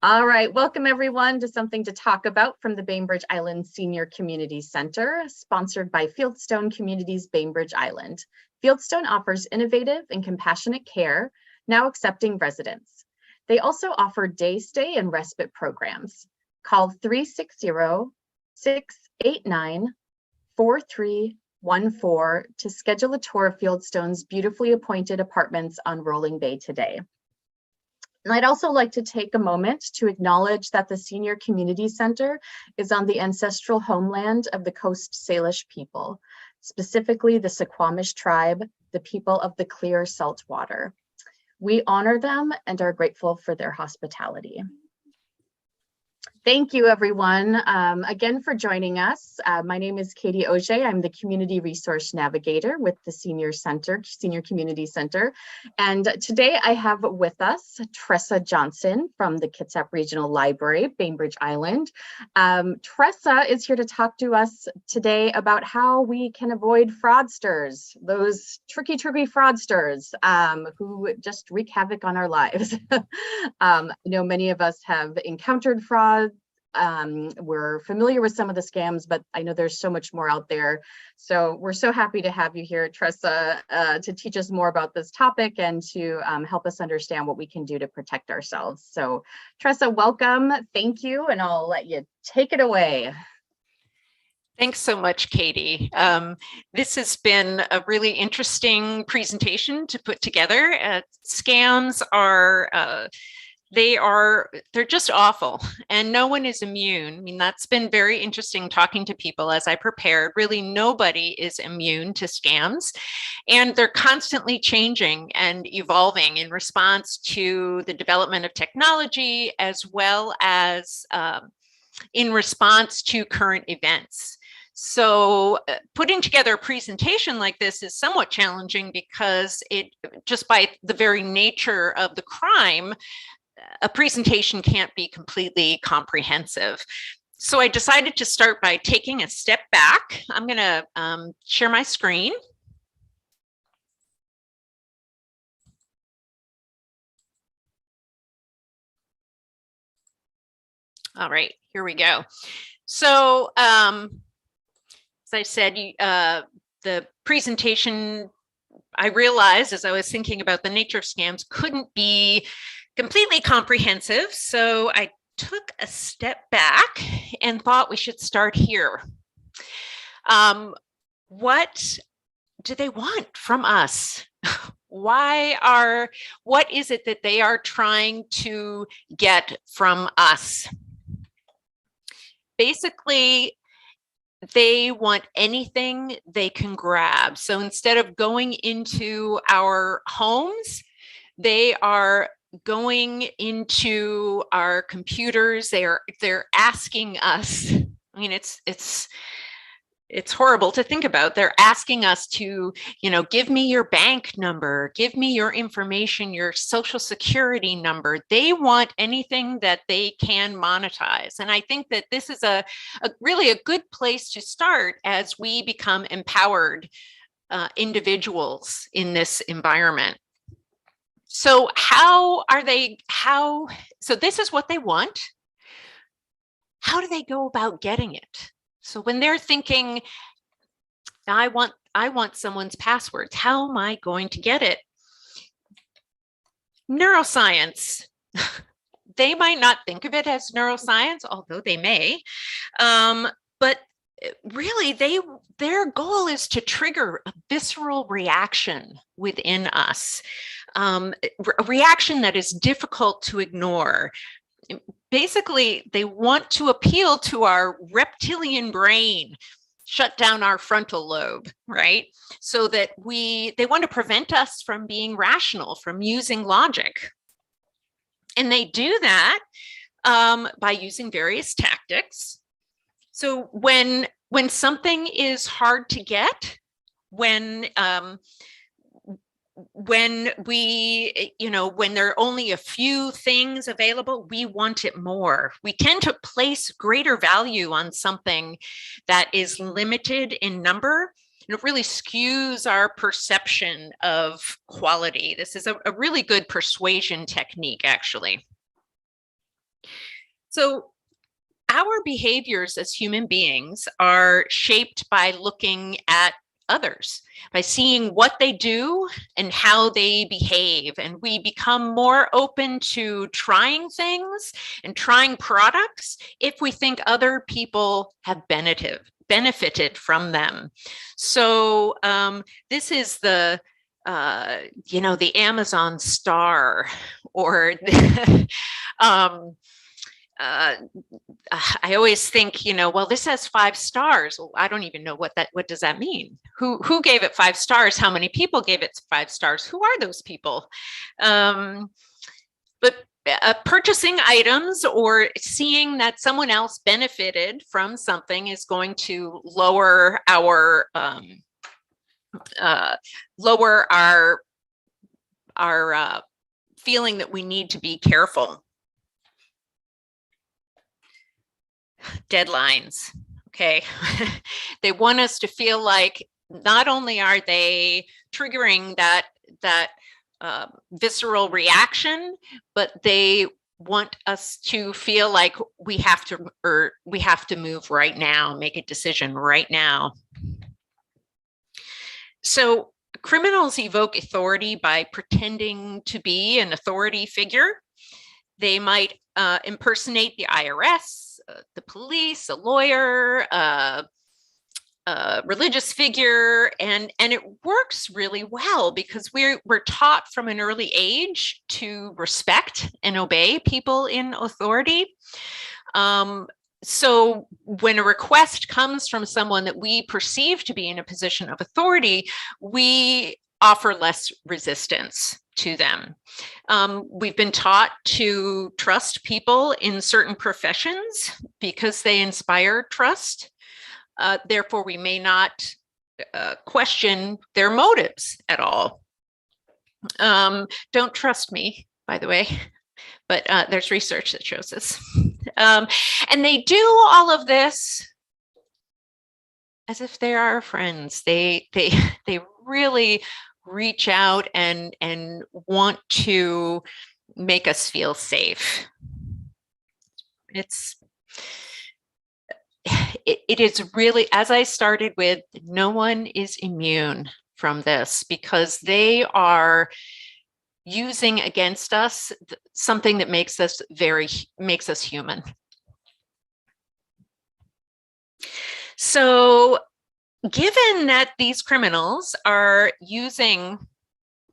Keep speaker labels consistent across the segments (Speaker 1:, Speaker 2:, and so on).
Speaker 1: All right, welcome everyone to Something to Talk About from the Bainbridge Island Senior Community Center, sponsored by Fieldstone Communities Bainbridge Island. Fieldstone offers innovative and compassionate care, now accepting residents. They also offer day stay and respite programs. Call 360-689-4314 to schedule a tour of Fieldstone's beautifully appointed apartments on Rolling Bay today. And I'd also like to take a moment to acknowledge that the Senior Community Center is on the ancestral homeland of the Coast Salish people, specifically the Suquamish tribe, the people of the clear salt water. We honor them and are grateful for their hospitality. Thank you, everyone, again for joining us. My name is Katie Auger. I'm the Community Resource Navigator with the Senior Community Center. And today I have with us Tressa Johnson from the Kitsap Regional Library, Bainbridge Island. Tressa is here to talk to us today about how we can avoid fraudsters, those tricky fraudsters who just wreak havoc on our lives. I know many of us have encountered fraud. We're familiar with some of the scams, but I know there's so much more out there. So we're so happy to have you here, Tressa, to teach us more about this topic and to help us understand what we can do to protect ourselves. So Tressa, welcome. Thank you. And I'll let you take it away.
Speaker 2: Thanks so much, Katie. This has been a really interesting presentation to put together. Scams are they're just awful, and no one is immune. I mean, that's been very interesting talking to people as I prepared. Really, nobody is immune to scams, and they're constantly changing and evolving in response to the development of technology, as well as in response to current events. So putting together a presentation like this is somewhat challenging because it, just by the very nature of the crime, a presentation can't be completely comprehensive. So I decided to start by taking a step back. I'm going to share my screen. All right, here we go. So as I said, the presentation, I realized as I was thinking about the nature of scams, couldn't be completely comprehensive. So I took a step back and thought we should start here. What do they want from us? What is it that they are trying to get from us? Basically, they want anything they can grab. So instead of going into our homes, they are going into our computers. They're asking us. I mean, it's horrible to think about. They're asking us to, give me your bank number, give me your information, your social security number. They want anything that they can monetize. And I think that this is a really a good place to start as we become empowered individuals in this environment. So so this is what they want. How do they go about getting it? So when they're thinking, I want someone's passwords, how am I going to get it? Neuroscience. They might not think of it as neuroscience, although they may, but really their goal is to trigger a visceral reaction within us, a reaction that is difficult to ignore. Basically, they want to appeal to our reptilian brain, shut down our frontal lobe, right? So that they want to prevent us from being rational, from using logic. And they do that by using various tactics. So when something is hard to get, when there are only a few things available, we want it more. We tend to place greater value on something that is limited in number. And it really skews our perception of quality. This is a really good persuasion technique, actually. So our behaviors as human beings are shaped by looking at others, by seeing what they do and how they behave. And we become more open to trying things and trying products if we think other people have benefited from them. So this is the the Amazon star, or the, I always think, well, this has 5 stars. Well, I don't even know what does that mean? Who gave it 5 stars? How many people gave it 5 stars? Who are those people? But purchasing items or seeing that someone else benefited from something is going to lower our feeling that we need to be careful. Deadlines. Okay. They want us to feel like not only are they triggering that visceral reaction, but they want us to feel like we have to move right now, make a decision right now. So criminals evoke authority by pretending to be an authority figure. They might impersonate the IRS, the police, a lawyer, a religious figure, and it works really well because we're taught from an early age to respect and obey people in authority. So when a request comes from someone that we perceive to be in a position of authority, we offer less resistance to them. We've been taught to trust people in certain professions because they inspire trust. Therefore, we may not question their motives at all. Don't trust me, by the way, but there's research that shows this. And they do all of this as if they are our friends. They really reach out and want to make us feel safe. It is really, as I started with, no one is immune from this because they are using against us something that makes us human. So given that these criminals are using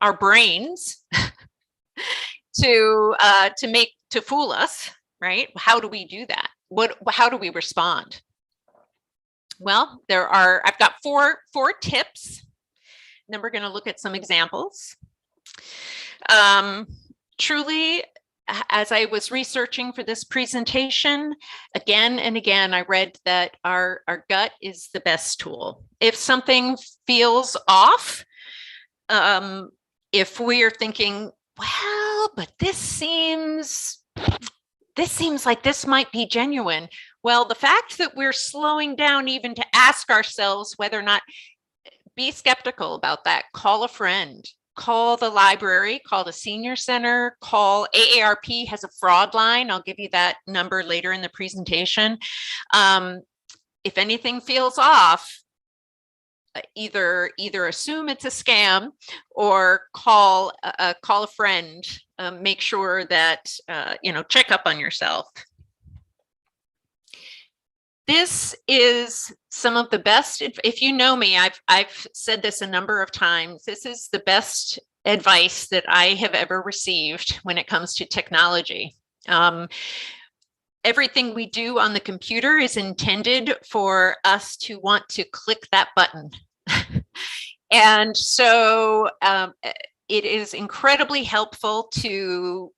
Speaker 2: our brains to fool us, right? How do we do that? How do we respond? Well, I've got four tips. And then we're going to look at some examples. Truly, as I was researching for this presentation, again and again, I read that our gut is the best tool. If something feels off, if we are thinking, well, but this seems like this might be genuine. Well, the fact that we're slowing down even to ask ourselves whether or not, be skeptical about that. Call a friend. Call the library, call the senior center, call AARP has a fraud line. I'll give you that number later in the presentation. If anything feels off, either assume it's a scam or call a friend. Make sure that check up on yourself. This is some of the best, if you know me, I've said this a number of times, this is the best advice that I have ever received when it comes to technology. Everything we do on the computer is intended for us to want to click that button. And so it is incredibly helpful to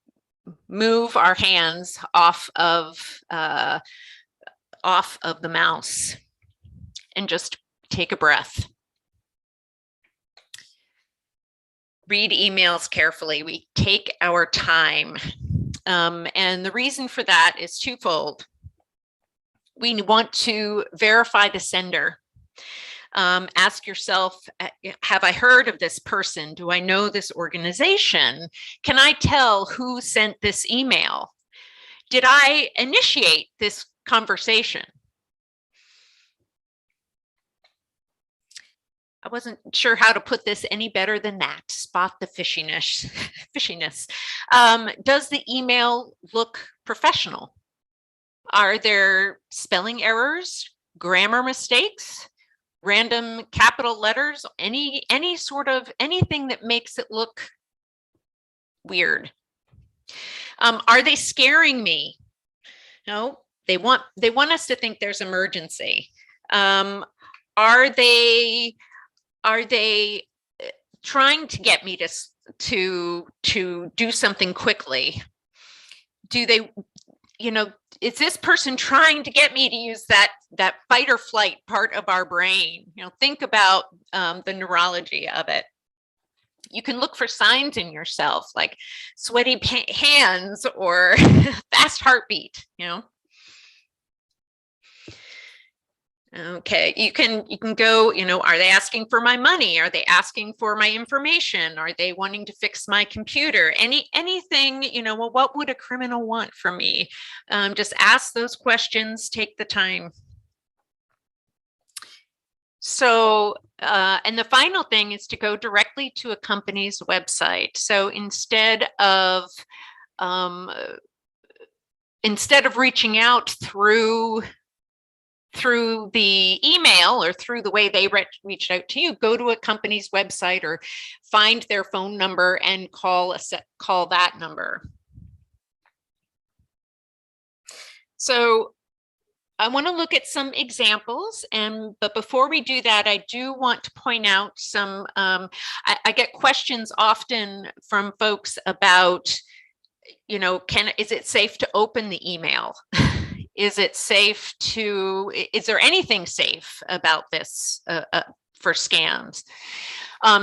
Speaker 2: move our hands off of the mouse and just take a breath. Read emails carefully. We take our time. And the reason for that is twofold. We want to verify the sender. Ask yourself, have I heard of this person? Do I know this organization? Can I tell who sent this email? Did I initiate this conversation? I wasn't sure how to put this any better than that. Spot the fishiness. Does the email look professional? Are there spelling errors, grammar mistakes, random capital letters, any sort of anything that makes it look weird? Are they scaring me? No, they want us to think there's emergency. Are they trying to get me to do something quickly? Do they, is this person trying to get me to use that fight or flight part of our brain? Think about the neurology of it. You can look for signs in yourself, like sweaty hands or fast heartbeat, Okay, you can go, are they asking for my money? Are they asking for my information? Are they wanting to fix my computer? Anything, well, what would a criminal want from me? Just ask those questions, take the time. So, and the final thing is to go directly to a company's website. So instead of reaching out through the email or through the way they reached out to you, go to a company's website or find their phone number and call that number. So I want to look at some examples, but before we do that, I do want to point out some, I get questions often from folks about, is it safe to open the email? Is there anything safe about this for scams?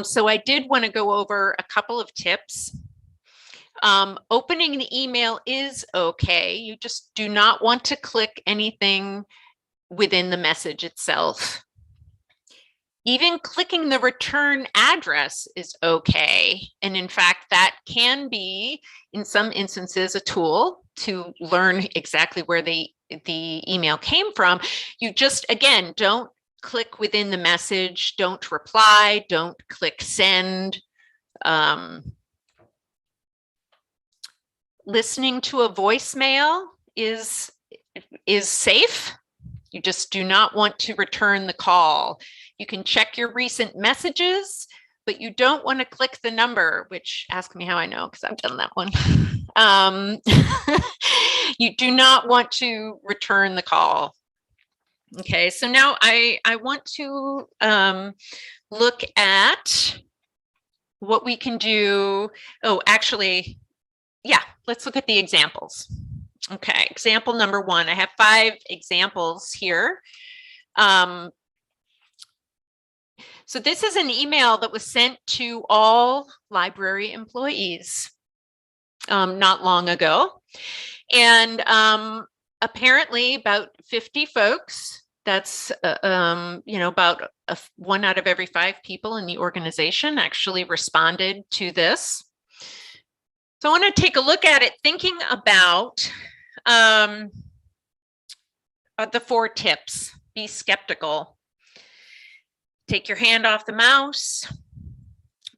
Speaker 2: So I did want to go over a couple of tips. Opening the email is okay. You just do not want to click anything within the message itself. Even clicking the return address is okay. And in fact, that can be, in some instances, a tool to learn exactly where the email came from. You just, again, don't click within the message, don't reply, don't click send. Listening to a voicemail is safe. You just do not want to return the call. You can check your recent messages, but you don't want to click the number, which ask me how I know, because I've done that one. You do not want to return the call. Okay, so now I want to look at what we can do. Oh, actually, yeah, let's look at the examples. Okay, example number one. I have 5 examples here. So this is an email that was sent to all library employees not long ago. And apparently about 50 folks, that's, about 1 out of every 5 people in the organization actually responded to this. So I want to take a look at it, thinking about the 4 tips. Be skeptical. Take your hand off the mouse.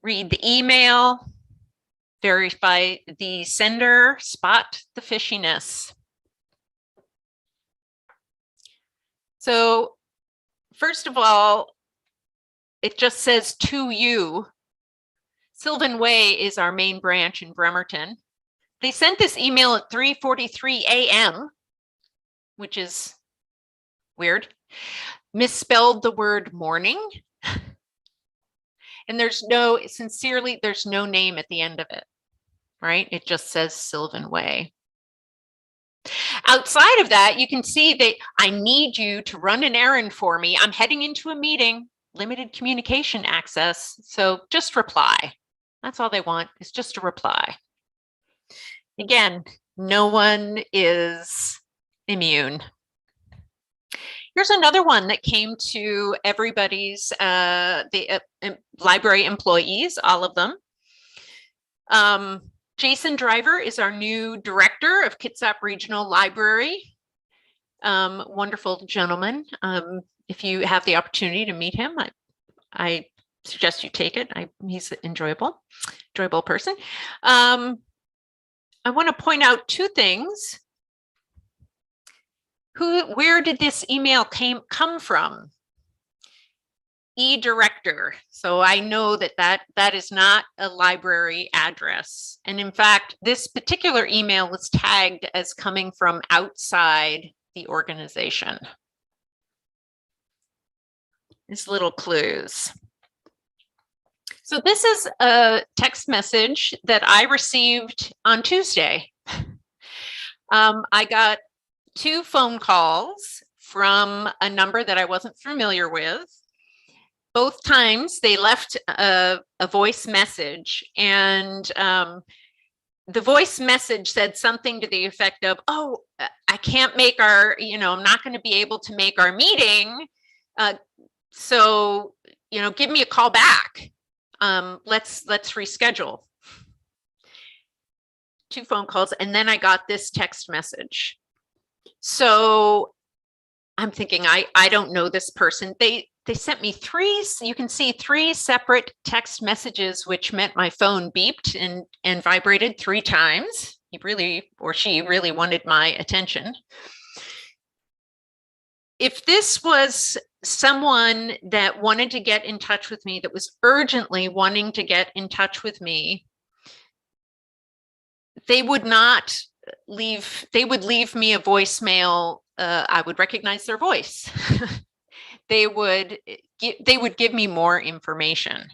Speaker 2: Read the email. Verify the sender. Spot the fishiness. So first of all, it just says to you. Sylvan Way is our main branch in Bremerton. They sent this email at 3:43 a.m., which is weird. Misspelled the word morning. And there's no name at the end of it, right? It just says Sylvan Way. Outside of that, you can see that I need you to run an errand for me. I'm heading into a meeting, limited communication access. So just reply. That's all they want, is just a reply. Again, no one is immune. Here's another one that came to everybody's, library employees, all of them. Jason Driver is our new director of Kitsap Regional Library. Wonderful gentleman. If you have the opportunity to meet him, I suggest you take it. He's an enjoyable person. I want to point out two things. Where did this email come from? E-director. So I know that is not a library address. And in fact, this particular email was tagged as coming from outside the organization. These little clues. So this is a text message that I received on Tuesday. I got 2 phone calls from a number that I wasn't familiar with. Both times they left a voice message, and the voice message said something to the effect of, "Oh, I can't make our, I'm not going to be able to make our meeting. So, give me a call back. Let's reschedule." 2 phone calls, and then I got this text message. So I'm thinking, I don't know this person. They sent me 3, you can see 3 separate text messages, which meant my phone beeped and vibrated 3 times. He really, or she really wanted my attention. If this was someone that wanted to get in touch with me, that was urgently wanting to get in touch with me, they would leave me a voicemail. I would recognize their voice. They would give me more information.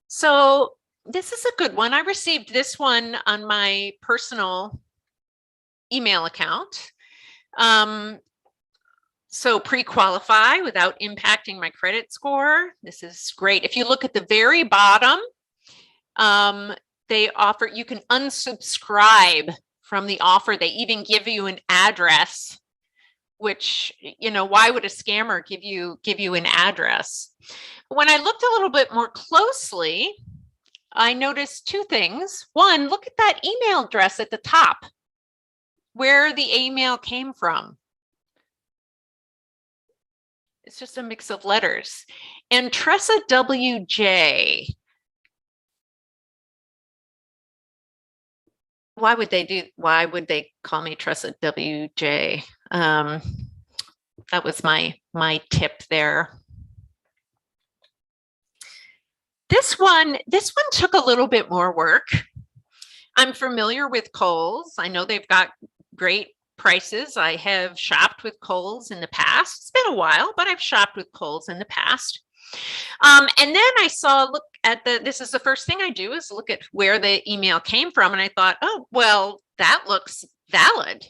Speaker 2: So this is a good one. I received this one on my personal email account. So pre-qualify without impacting my credit score. This is great. If you look at the very bottom, they offer, you can unsubscribe from the offer. They even give you an address, which, why would a scammer give you an address? When I looked a little bit more closely, I noticed 2 things. One, look at that email address at the top, where the email came from. It's just a mix of letters. And Tressa WJ. Why would they call me Tressa WJ? That was my tip there. This one took a little bit more work. I'm familiar with Kohl's. I know they've got great prices. I have shopped with Kohl's in the past. It's been a while, but I've shopped with Kohl's in the past. And then I saw, look at this is the first thing I do, is look at where the email came from. And I thought, oh, well, that looks valid.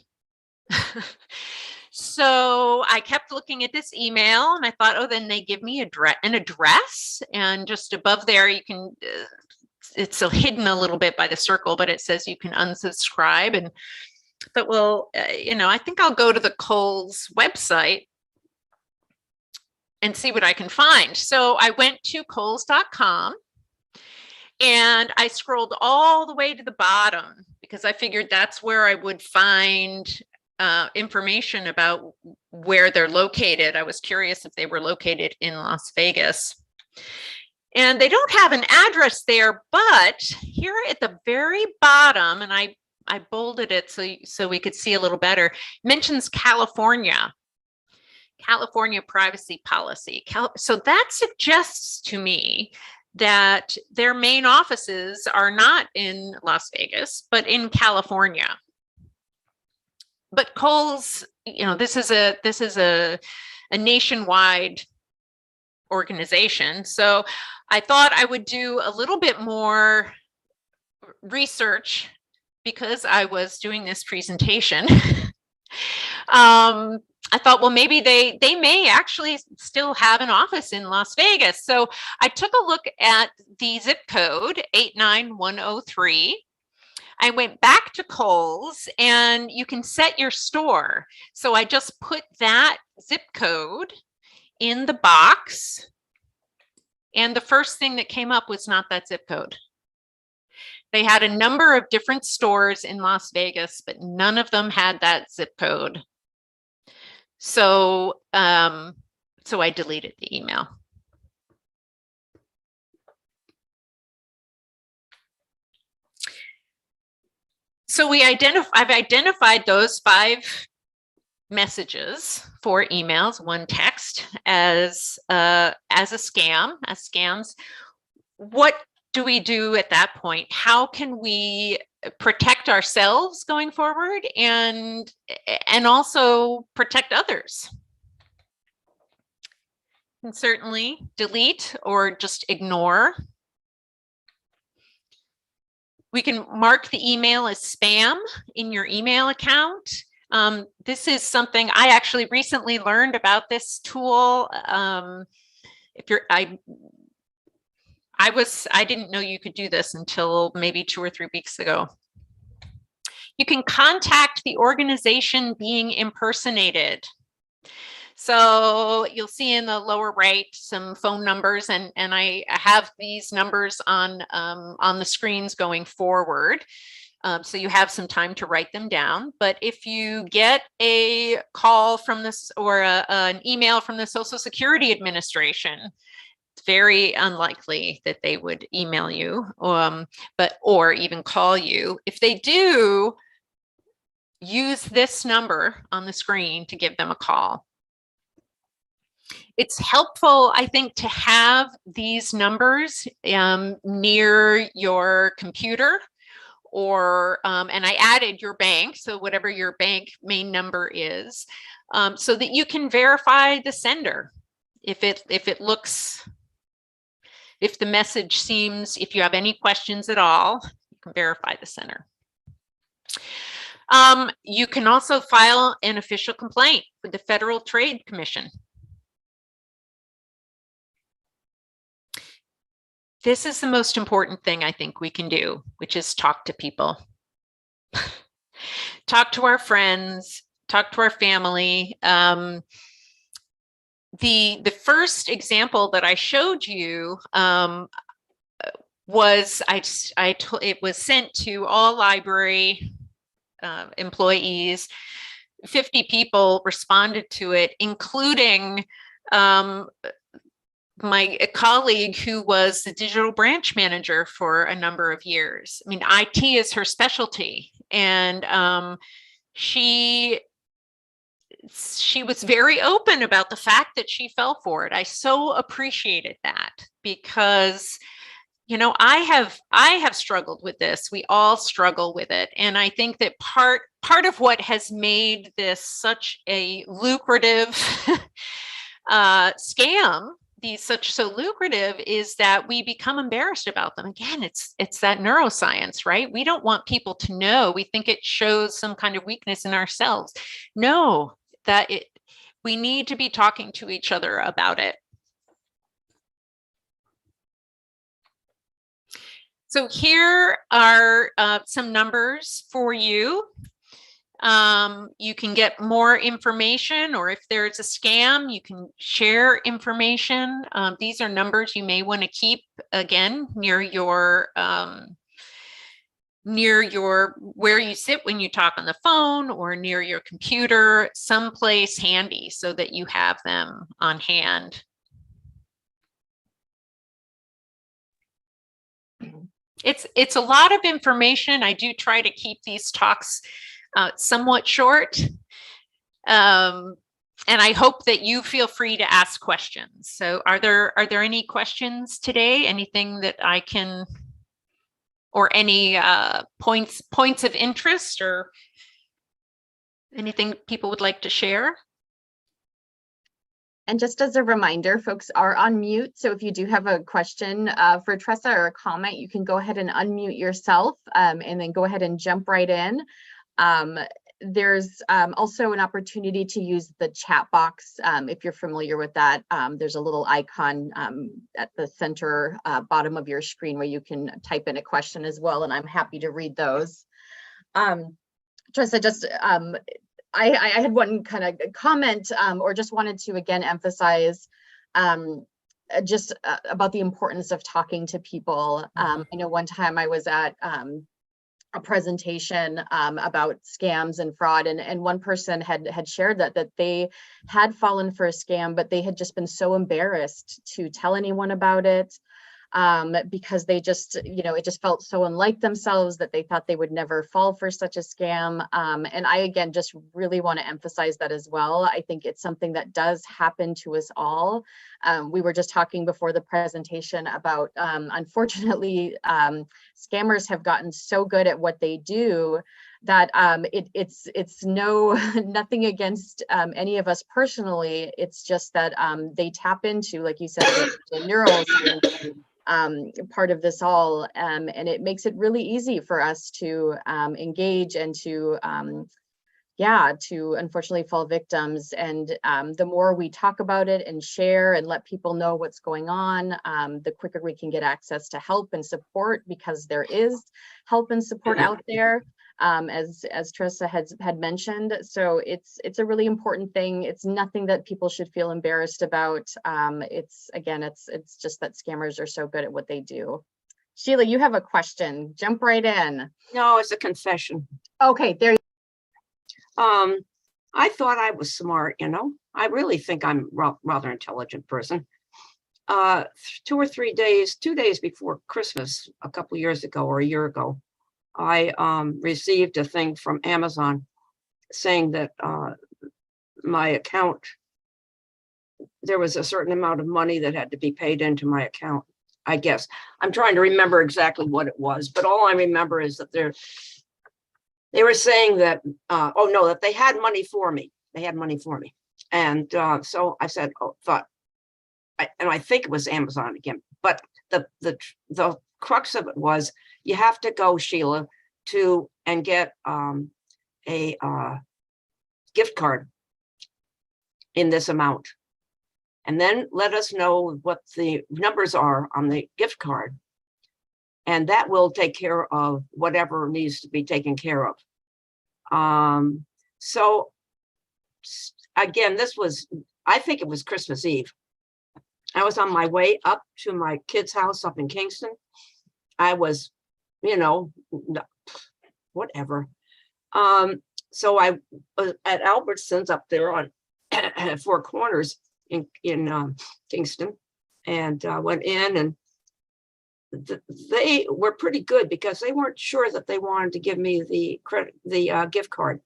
Speaker 2: So I kept looking at this email, and I thought, oh, then they give me an address, and just above there, you can, it's so hidden a little bit by the circle, but it says you can unsubscribe. And but well, I think I'll go to the Kohl's website and see what I can find. So I went to Kohls.com, and I scrolled all the way to the bottom because I figured that's where I would find information about where they're located. I was curious if they were located in Las Vegas. And they don't have an address there, but here at the very bottom, and I bolded it so we could see a little better, mentions California privacy policy. So that suggests to me that their main offices are not in Las Vegas, but in California. But Kohl's, this is a nationwide organization. So I thought I would do a little bit more research because I was doing this presentation. I thought, well, maybe they may actually still have an office in Las Vegas. So I took a look at the zip code 89103. I went back to Kohl's, and you can set your store. So I just put that zip code in the box, And the first thing that came up was not that zip code. They had a number of different stores in Las Vegas, but none of them had that zip code. So, so I deleted the email. So I've identified those 5 messages, 4 emails, 1 text as a scam, as scams. What do we do at that point? How can we protect ourselves going forward and also protect others? And certainly delete or just ignore. We can mark the email as spam in your email account. This is something I actually recently learned about this tool. I didn't know you could do this until maybe 2 or 3 weeks ago. You can contact the organization being impersonated. So you'll see in the lower right some phone numbers, and I have these numbers on the screens going forward. So you have some time to write them down. But if you get a call from this or an email from the Social Security Administration, it's very unlikely that they would email you or even call you. If they do, use this number on the screen to give them a call. It's helpful, I think, to have these numbers near your computer, or and I added your bank, so whatever your bank main number is, so that you can verify the sender. If the message seems, if you have any questions at all, you can verify the sender. You can also file an official complaint with the Federal Trade Commission. This is the most important thing I think we can do, which is talk to people. Talk to our friends, talk to our family. The first example that I showed you was it was sent to all library employees. 50 people responded to it, including my colleague who was the digital branch manager for a number of years. I mean, IT is her specialty, and she was very open about the fact that she fell for it. I so appreciated that, because you know, I have struggled with this. We all struggle with it, and I think that part of what has made this such a lucrative scam, so lucrative, is that we become embarrassed about them. Again, it's that neuroscience, right? We don't want people to know. We think it shows some kind of weakness in ourselves. No, we need to be talking to each other about it. So here are some numbers for you. You can get more information, or if there's a scam, you can share information. These are numbers you may want to keep, again, near your where you sit when you talk on the phone, or near your computer, someplace handy so that you have them on hand. It's a lot of information. I do try to keep these talks somewhat short. And I hope that you feel free to ask questions. So are there any questions today? Anything that I can, or any points of interest, or anything people would like to share?
Speaker 1: And just as a reminder, folks are on mute. So if you do have a question for Tressa or a comment, you can go ahead and unmute yourself and then go ahead and jump right in. There's also an opportunity to use the chat box. If you're familiar with that, there's a little icon at the center bottom of your screen where you can type in a question as well, and I'm happy to read those. Tressa, just I had one kind of comment, or just wanted to again emphasize just about the importance of talking to people. I know one time I was at a presentation about scams and fraud, and one person had shared that they had fallen for a scam, but they had just been so embarrassed to tell anyone about it, because they just, it just felt so unlike themselves that they thought they would never fall for such a scam. And I, again, just really want to emphasize that as well. I think it's something that does happen to us all. We were just talking before the presentation about, unfortunately, scammers have gotten so good at what they do that it's nothing against any of us personally. It's just that they tap into, like you said, the neuroscience part of this all, and it makes it really easy for us to engage and to unfortunately fall victims. And the more we talk about it and share and let people know what's going on, the quicker we can get access to help and support, because there is help and support out there, as Tressa had mentioned. So it's a really important thing. It's nothing that people should feel embarrassed about. It's just that scammers are so good at what they do. Sheila, you have a question. Jump right in.
Speaker 3: No, it's a confession.
Speaker 1: Okay, there you
Speaker 3: go. I thought I was smart, I really think I'm a rather intelligent person. 2 days before Christmas, a couple of years ago or a year ago, I received a thing from Amazon saying that my account, there was a certain amount of money that had to be paid into my account, I guess. I'm trying to remember exactly what it was, but all I remember is that they were saying that, that they had money for me. They had money for me. And so I said, I think it was Amazon again, but the crux of it was, you have to go, Sheila, and get a gift card in this amount. And then let us know what the numbers are on the gift card. And that will take care of whatever needs to be taken care of. So again, I think it was Christmas Eve. I was on my way up to my kid's house up in Kingston. I was, whatever. So I was at Albertsons up there on Four Corners in Kingston, and went in, and they were pretty good because they weren't sure that they wanted to give me the gift card.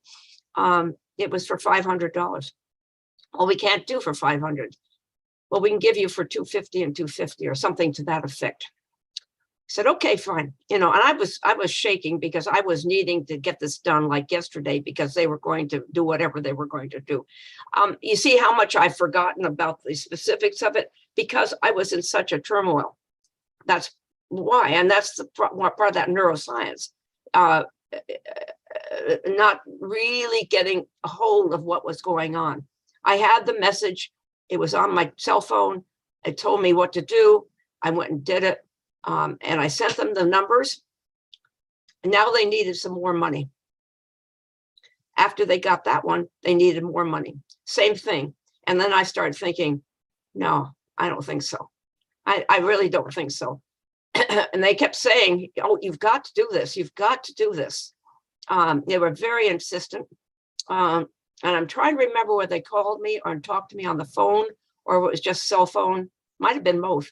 Speaker 3: It was for $500. Well, we can't do for $500. Well, we can give you for $250 and $250 or something to that effect. I said, okay, fine. And I was shaking because I was needing to get this done like yesterday, because they were going to do whatever they were going to do. You see how much I've forgotten about the specifics of it, because I was in such a turmoil. That's why. And that's the part of that neuroscience, not really getting a hold of what was going on. I had the message. It was on my cell phone. It told me what to do. I went and did it. And I sent them the numbers. And now they needed some more money. After they got that one, they needed more money. Same thing. And then I started thinking, no, I don't think so. I really don't think so. And they kept saying, oh, you've got to do this. You've got to do this. They were very insistent. And I'm trying to remember whether they called me or talked to me on the phone, or it was just cell phone. Might have been both.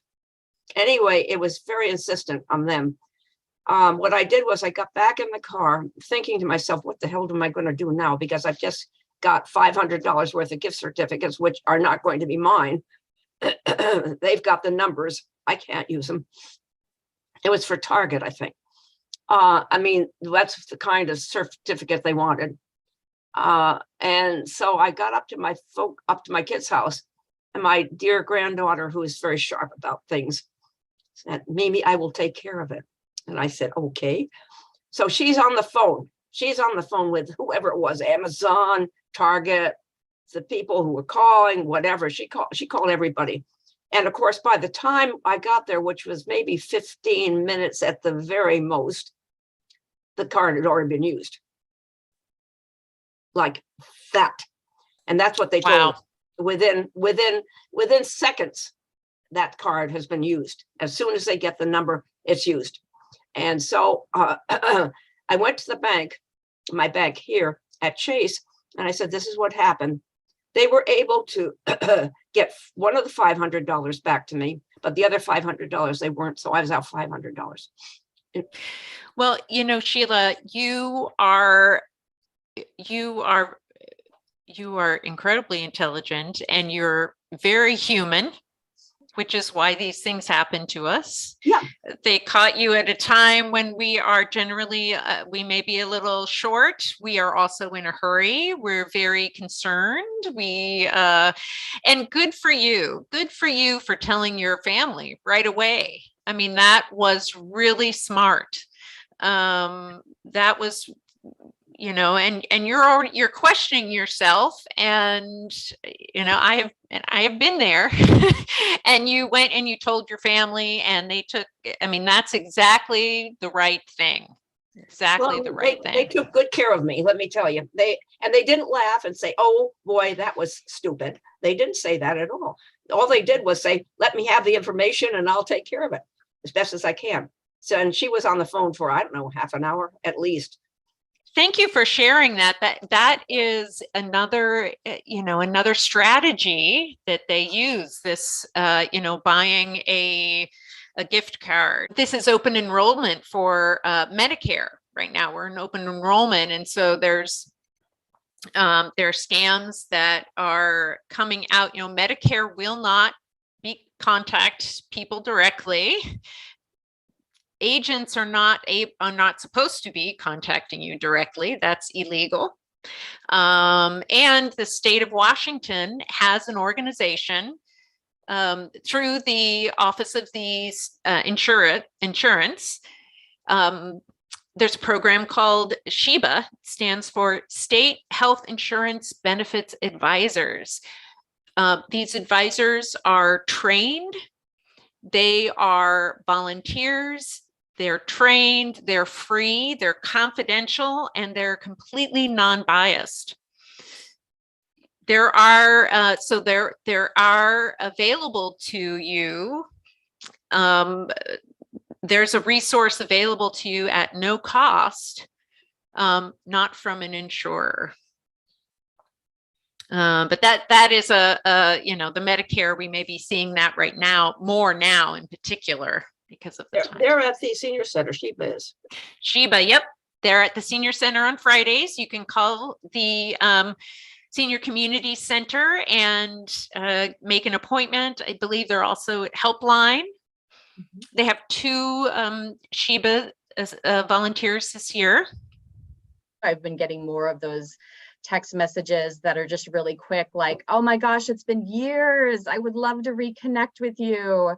Speaker 3: Anyway, it was very insistent on them. What I did was I got back in the car thinking to myself, what the hell am I going to do now? Because I've just got $500 worth of gift certificates, which are not going to be mine. They've got the numbers. I can't use them. It was for Target, I think. I mean, that's the kind of certificate they wanted. And so I got up to my kid's house, and my dear granddaughter, who is very sharp about things, said, Mimi, I will take care of it. And I said, okay. So she's on the phone. She's on the phone with whoever it was, Amazon, Target, the people who were calling, whatever. She called everybody. And of course, by the time I got there, which was maybe 15 minutes at the very most, the card had already been used. Like that. And that's what they told us. Within seconds, that card has been used. As soon as they get the number, it's used. And so I went to the bank, my bank here at Chase, and I said, this is what happened. They were able to get one of the $500 back to me, but the other $500 they weren't. So I was out $500.
Speaker 2: Well, Sheila, you are incredibly intelligent, and you're very human, which is why these things happen to us.
Speaker 3: Yeah.
Speaker 2: They caught you at a time when we are generally, we may be a little short. We are also in a hurry. We're very concerned. And good for you for telling your family right away. I mean, that was really smart. That was, and you're questioning yourself, and I have been there. And you went and you told your family, and that's exactly the right thing. They
Speaker 3: took good care of me, let me tell you. They didn't laugh and say, oh boy, that was stupid. They didn't say that at all. All they did was say, let me have the information and I'll take care of it as best as I can. So, and she was on the phone for, I don't know, half an hour at least.
Speaker 2: Thank you for sharing that. That is another strategy that they use, this, buying a gift card. This is open enrollment for Medicare right now. We're in open enrollment. And so there are scams that are coming out. Medicare will not contact people directly. Agents are not supposed to be contacting you directly. That's illegal. And the state of Washington has an organization through the Office of the Insurance. There's a program called SHIBA, stands for State Health Insurance Benefits Advisors. These advisors are trained. They are volunteers. They're trained, they're free, they're confidential, and they're completely non-biased. There are available to you. There's a resource available to you at no cost, not from an insurer. But that is the Medicare, we may be seeing that right now, more now in particular. Because of
Speaker 3: they're at the senior center. SHIBA is.
Speaker 2: SHIBA, yep. They're at the senior center on Fridays. You can call the senior community center and make an appointment. I believe they're also at Helpline. Mm-hmm. They have 2 SHIBA volunteers this year.
Speaker 1: I've been getting more of those text messages that are just really quick, like, oh my gosh, it's been years. I would love to reconnect with you.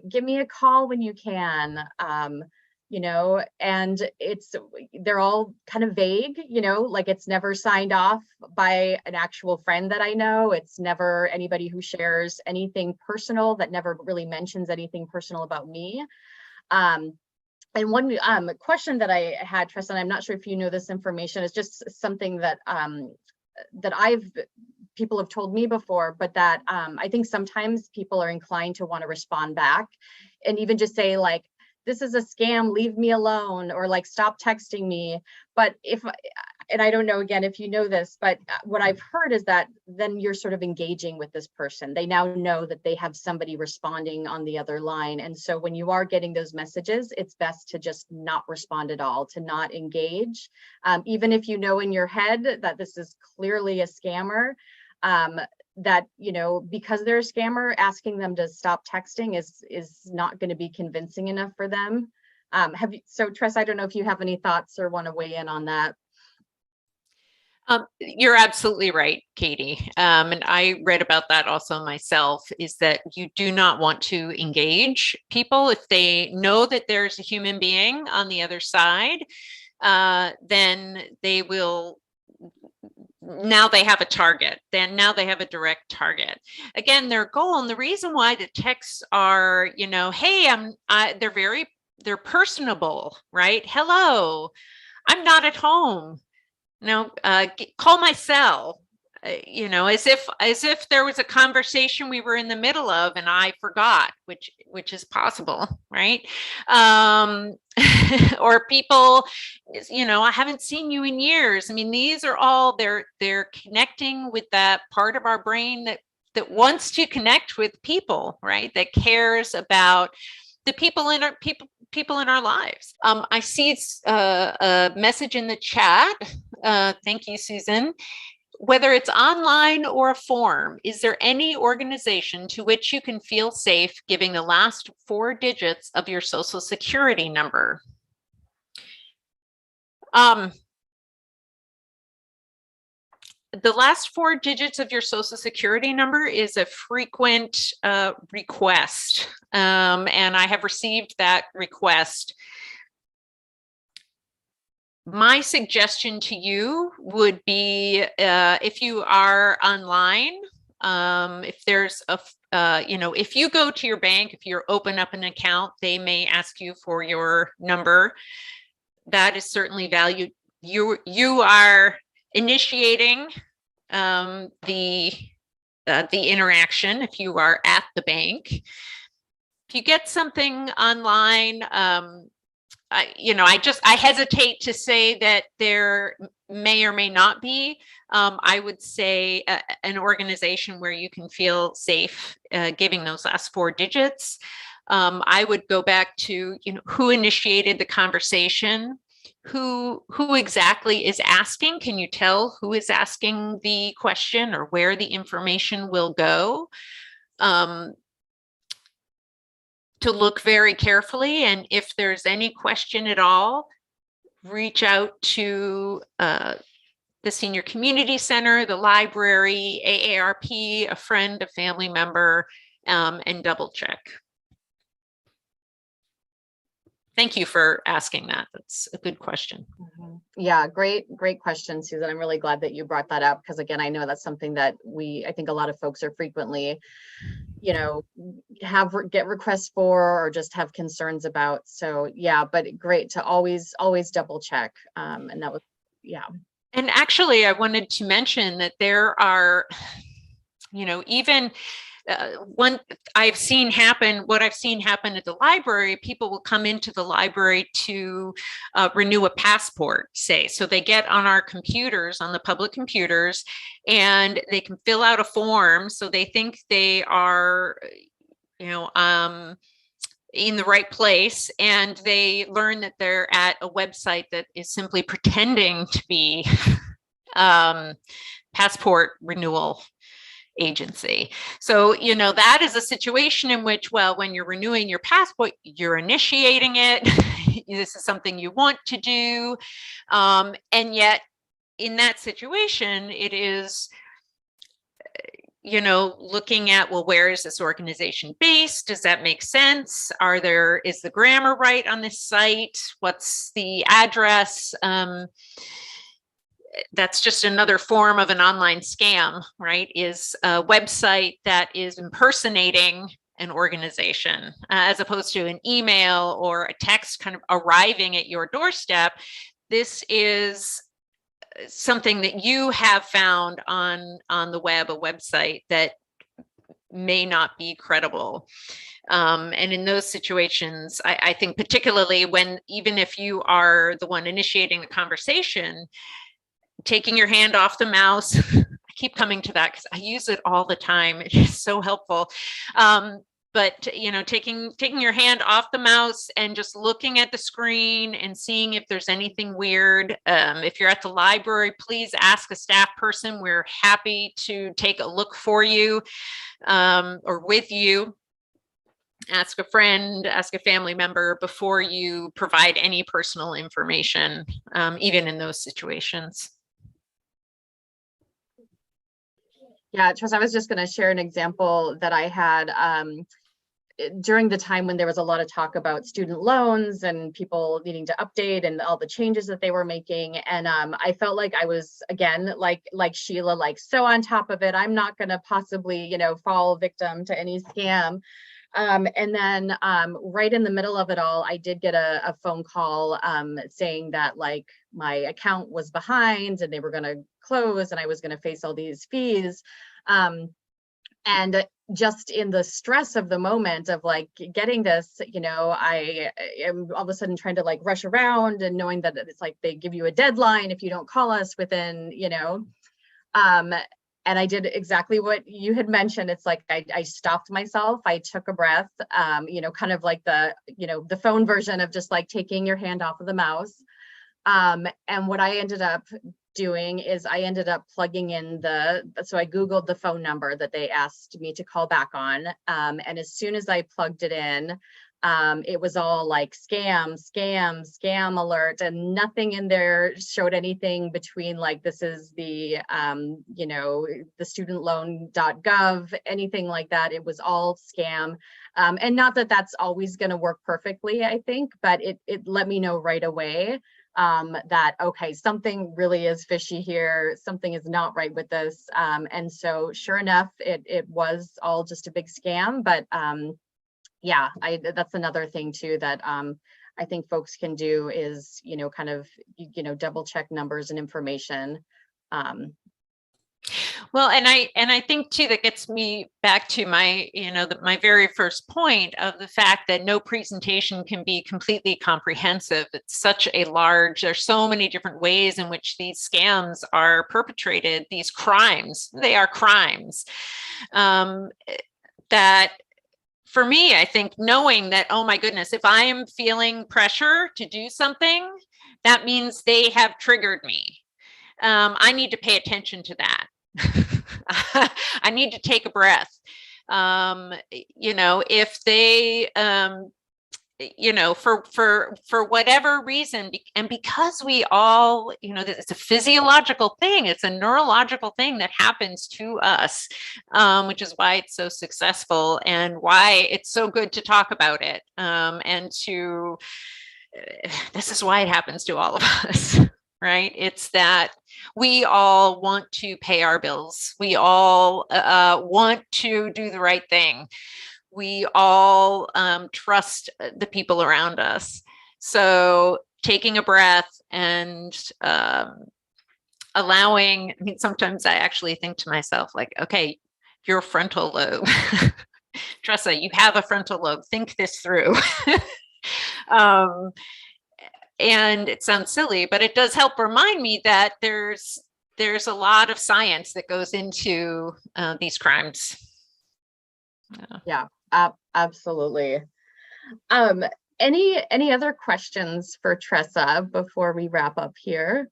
Speaker 1: Give me a call when you can, and they're all kind of vague, like it's never signed off by an actual friend that I know. It's never anybody who shares anything personal, that never really mentions anything personal about me. And one question that I had, Tressa, and I'm not sure if you know this information, is just something that people have told me before, but that I think sometimes people are inclined to want to respond back and even just say, like, this is a scam, leave me alone, or like, stop texting me. But and I don't know, again, if you know this, but what I've heard is that then you're sort of engaging with this person. They now know that they have somebody responding on the other line. And so when you are getting those messages, it's best to just not respond at all, to not engage. Even if you know in your head that this is clearly a scammer, that, because they're a scammer, asking them to stop texting is not going to be convincing enough for them. So Tressa, I don't know if you have any thoughts or want to weigh in on that.
Speaker 2: You're absolutely right, Katie. And I read about that also myself, is that you do not want to engage people. If they know that there's a human being on the other side, then they will, now they have a target. Now they have a direct target. Again, their goal, and the reason why the texts are, hey, they're personable, right? Hello, I'm not at home. Call my cell. as if there was a conversation we were in the middle of and I forgot, which is possible, right? Or people, I haven't seen you in years. I mean, these are all they're connecting with that part of our brain that wants to connect with people, right? That cares about the people in our lives. I see a message in the chat. Thank you, Susan. Whether it's online or a form, is there any organization to which you can feel safe giving the last 4 digits of your social security number? The last 4 digits of your social security number is a frequent request, and I have received that request. My suggestion to you would be, if you are online, if there's if you go to your bank, if you open up an account, they may ask you for your number. That is certainly valued. You are initiating the interaction if you are at the bank. If you get something online, I hesitate to say that there may or may not be. I would say an organization where you can feel safe giving those last 4 digits. I would go back to, who initiated the conversation, who exactly is asking. Can you tell who is asking the question or where the information will go? To look very carefully, and if there's any question at all, reach out to the Senior Community Center, the library, AARP, a friend, a family member, and double check. Thank you for asking that. That's a good question.
Speaker 1: Yeah, great question, Susan. I'm really glad that you brought that up, because again, I know that's something that I think a lot of folks are frequently, get requests for or just have concerns about. So yeah, but great to always double check. And that was, yeah.
Speaker 2: And actually, I wanted to mention that there are, even what I've seen happen at the library, people will come into the library to renew a passport, say. So they get on our computers, on the public computers, and they can fill out a form. So they think they are, in the right place, and they learn that they're at a website that is simply pretending to be passport renewal agency. So, that is a situation in which, well, when you're renewing your passport, you're initiating it. This is something you want to do. And yet in that situation, it is, looking at, well, where is this organization based? Does that make sense? Is the grammar right on this site? What's the address? That's just another form of an online scam, right? Is a website that is impersonating an organization, as opposed to an email or a text kind of arriving at your doorstep. This is something that you have found on the web, a website that may not be credible. And in those situations, I think particularly even if you are the one initiating the conversation, taking your hand off the mouse. I keep coming to that because I use it all the time. It is so helpful. But taking your hand off the mouse and just looking at the screen and seeing if there's anything weird. If you're at the library, please ask a staff person. We're happy to take a look for you or with you. Ask a friend, ask a family member before you provide any personal information, even in those situations.
Speaker 1: Yeah, Tressa, I was just going to share an example that I had during the time when there was a lot of talk about student loans and people needing to update and all the changes that they were making. And I felt like I was, again, like Sheila, so on top of it. I'm not going to possibly, fall victim to any scam. And then right in the middle of it all, I did get a phone call saying that like my account was behind and they were going to close and I was going to face all these fees. And just in the stress of the moment of like getting this, you know, I am all of a sudden trying to like rush around and knowing that it's like they give you a deadline if you don't call us within, you know, and I did exactly what you had mentioned. It's like I stopped myself. I took a breath, you know, kind of like the, you know, the phone version of just like taking your hand off of the mouse. And what I ended up doing is I ended up plugging in so I Googled the phone number that they asked me to call back on. And as soon as I plugged it in, it was all like scam, scam, scam alert, and nothing in there showed anything between like, this is the, you know, the studentloan.gov, anything like that. It was all scam. And not that that's always going to work perfectly, I think, but it let me know right away that, okay, something really is fishy here. Something is not right with this. And so sure enough, it was all just a big scam, but yeah, that's another thing too that I think folks can do is, you know, kind of, you know, double check numbers and information.
Speaker 2: Well, and I think too, that gets me back to my, you know, my very first point of the fact that no presentation can be completely comprehensive. It's such a large, there's so many different ways in which these scams are perpetrated, these crimes, they are crimes, that for me, I think knowing that, oh my goodness, if I am feeling pressure to do something, that means they have triggered me. I need to pay attention to that. I need to take a breath. You know, if they, you know, for whatever reason, and because we all, you know, it's a physiological thing, it's a neurological thing that happens to us, which is why it's so successful and why it's so good to talk about it. And to, this is why it happens to all of us, right? It's that we all want to pay our bills. We all want to do the right thing. We all trust the people around us. So taking a breath and allowing, I mean, sometimes I actually think to myself, like, okay, your frontal lobe, Tressa, you have a frontal lobe, think this through. And it sounds silly, but it does help remind me that there's a lot of science that goes into these crimes.
Speaker 1: Yeah, absolutely. Any other questions for Tressa before we wrap up here?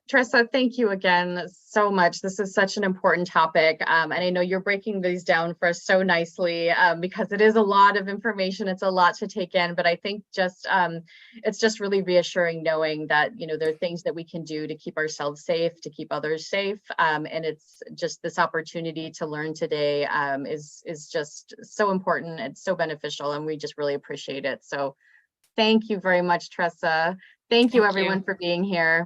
Speaker 1: Tressa, thank you again so much. This is such an important topic. And I know you're breaking these down for us so nicely because it is a lot of information. It's a lot to take in, but I think just it's just really reassuring knowing that, you know, there are things that we can do to keep ourselves safe, to keep others safe. And it's just this opportunity to learn today is just so important. It's so beneficial and we just really appreciate it. So thank you very much, Tressa. Thank you everyone for being here.